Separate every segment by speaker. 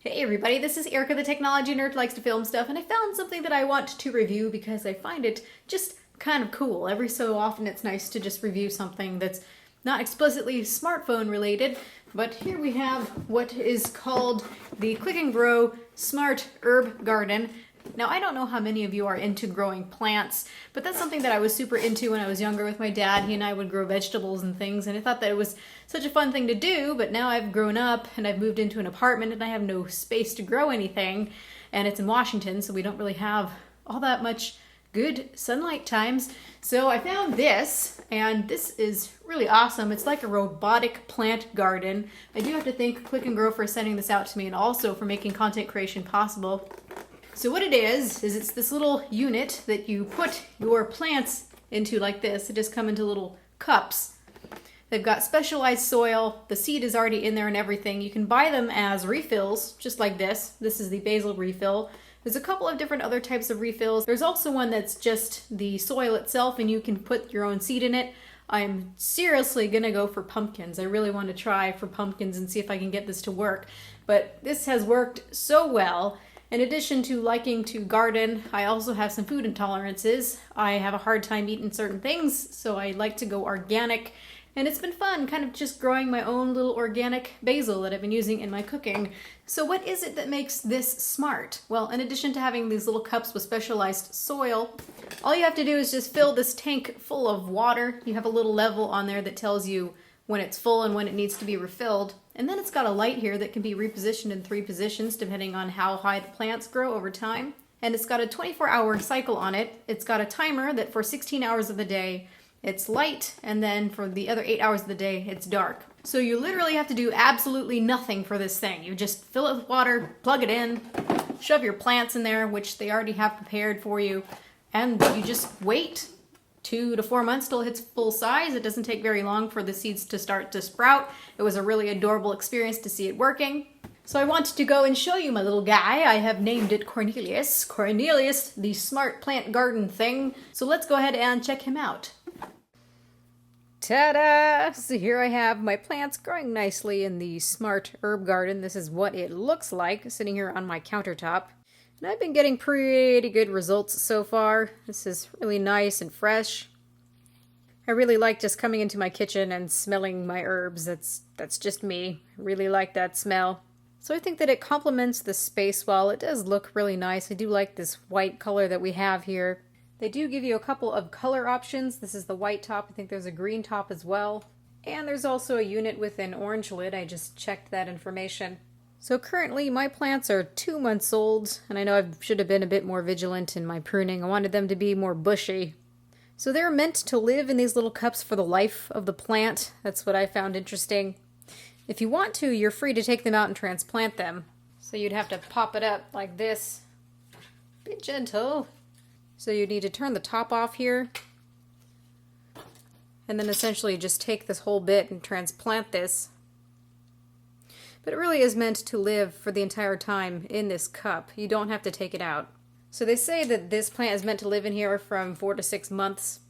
Speaker 1: Hey everybody, this is Erica, the technology nerd who likes to film stuff, and I found something that I want to review because I find it just kind of cool. Every so often it's nice to just review something that's not explicitly smartphone related, but here we have what is called the Click&Grow Smart Herb Garden. Now, I don't know how many of you are into growing plants, but that's something that I was super into when I was younger with my dad. He and I would grow vegetables and things, and I thought that it was such a fun thing to do, but now I've grown up and I've moved into an apartment and I have no space to grow anything, and it's in Washington, so we don't really have all that much good sunlight times. So I found this, and this is really awesome. It's like a robotic plant garden. I do have to thank Click&Grow for sending this out to me and also for making content creation possible. So what it is it's this little unit that you put your plants into like this. They just come into little cups. They've got specialized soil. The seed is already in there and everything. You can buy them as refills, just like this. This is the basil refill. There's a couple of different other types of refills. There's also one that's just the soil itself and you can put your own seed in it. I'm seriously gonna go for pumpkins. I really want to try for pumpkins and see if I can get this to work. But this has worked so well. In addition to liking to garden, I also have some food intolerances. I have a hard time eating certain things, so I like to go organic. And it's been fun kind of just growing my own little organic basil that I've been using in my cooking. So what is it that makes this smart? Well, in addition to having these little cups with specialized soil, all you have to do is just fill this tank full of water. You have a little level on there that tells you when it's full and when it needs to be refilled. And then it's got a light here that can be repositioned in 3 positions depending on how high the plants grow over time. And it's got a 24-hour cycle on it. It's got a timer that for 16 hours of the day, it's light, and then for the other 8 hours of the day, it's dark. So you literally have to do absolutely nothing for this thing. You just fill it with water, plug it in, shove your plants in there, which they already have prepared for you, and you just wait 2 to 4 months till it hits full size. It doesn't take very long for the seeds to start to sprout. It was a really adorable experience to see it working. So I wanted to go and show you my little guy. I have named it Cornelius. Cornelius, the smart plant garden thing. So let's go ahead and check him out. Ta-da! So here I have my plants growing nicely in the smart herb garden. This is what it looks like sitting here on my countertop. And I've been getting pretty good results so far. This is really nice and fresh. I really like just coming into my kitchen and smelling my herbs. That's just me. I really like that smell. So I think that it complements the space well. It does look really nice. I do like this white color that we have here. They do give you a couple of color options. This is the white top. I think there's a green top as well. And there's also a unit with an orange lid. I just checked that information. So currently my plants are 2 months old, and I know I should have been a bit more vigilant in my pruning. I wanted them to be more bushy. So they're meant to live in these little cups for the life of the plant. That's what I found interesting. If you want to, you're free to take them out and transplant them. So you'd have to pop it up like this. Be gentle. So you need to turn the top off here. And then essentially just take this whole bit and transplant this. But it really is meant to live for the entire time in this cup. You don't have to take it out. So they say that this plant is meant to live in here from 4 to 6 months.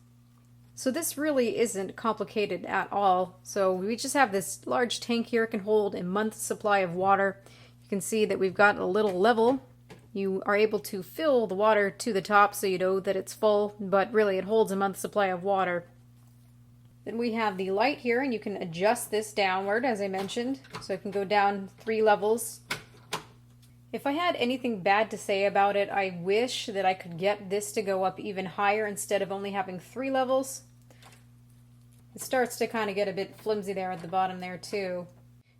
Speaker 1: So this really isn't complicated at all. So we just have this large tank here. It can hold a month's supply of water. You can see that we've got a little level. You are able to fill the water to the top so you know that it's full, but really it holds a month's supply of water. Then we have the light here, and you can adjust this downward, as I mentioned, so it can go down 3 levels. If I had anything bad to say about it, I wish that I could get this to go up even higher instead of only having 3 levels. It starts to kind of get a bit flimsy there at the bottom there too.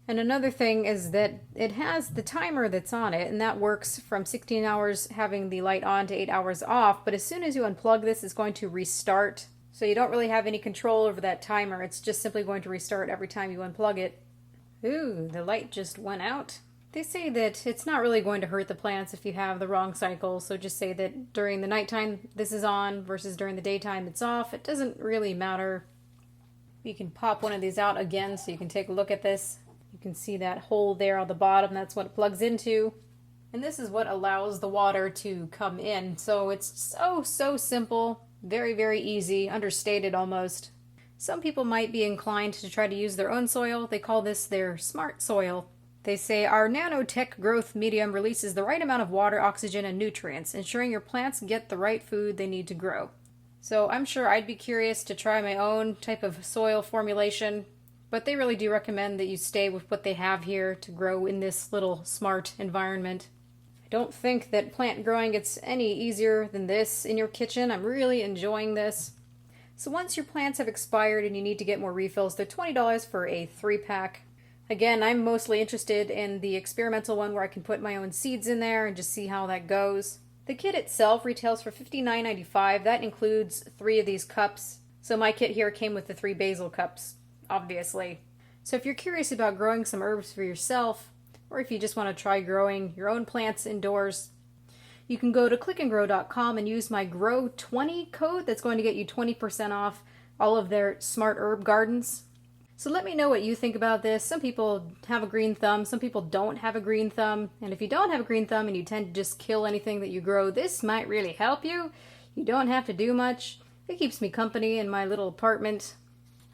Speaker 1: And another thing is that it has the timer that's on it, and that works from 16 hours having the light on to 8 hours off, but as soon as you unplug this, it's going to restart. So you don't really have any control over that timer. It's just simply going to restart every time you unplug it. Ooh, the light just went out. They say that it's not really going to hurt the plants if you have the wrong cycle, so just say that during the nighttime this is on versus during the daytime it's off. It doesn't really matter. You can pop one of these out again so you can take a look at this. You can see that hole there on the bottom. That's what it plugs into. And this is what allows the water to come in. So it's so simple. Very, very easy. Understated almost. Some people might be inclined to try to use their own soil. They call this their smart soil. They say our nanotech growth medium releases the right amount of water, oxygen, and nutrients, ensuring your plants get the right food they need to grow. So I'm sure I'd be curious to try my own type of soil formulation, but they really do recommend that you stay with what they have here to grow in this little smart environment. I don't think that plant growing gets any easier than this in your kitchen. I'm really enjoying this. So once your plants have expired and you need to get more refills, they're $20 for a 3-pack. Again, I'm mostly interested in the experimental one where I can put my own seeds in there and just see how that goes. The kit itself retails for $59.95. That includes 3 of these cups. So my kit here came with the 3 basil cups, obviously. So if you're curious about growing some herbs for yourself, or if you just want to try growing your own plants indoors, you can go to clickandgrow.com and use my GROW20 code. That's going to get you 20% off all of their smart herb gardens. So let me know what you think about this. Some people have a green thumb, some people don't have a green thumb. And if you don't have a green thumb and you tend to just kill anything that you grow, this might really help you. You don't have to do much. It keeps me company in my little apartment.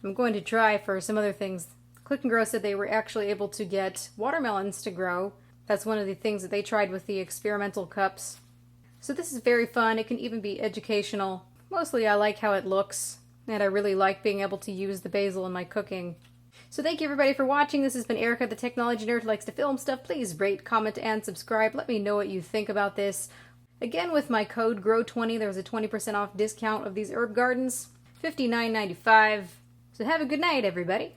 Speaker 1: I'm going to try for some other things. Click&Grow said they were actually able to get watermelons to grow. That's one of the things that they tried with the experimental cups. So this is very fun. It can even be educational. Mostly I like how it looks. And I really like being able to use the basil in my cooking. So thank you everybody for watching. This has been Erica, the technology nerd who likes to film stuff. Please rate, comment, and subscribe. Let me know what you think about this. Again, with my code GROW20, there was a 20% off discount of these herb gardens. $59.95. So have a good night, everybody.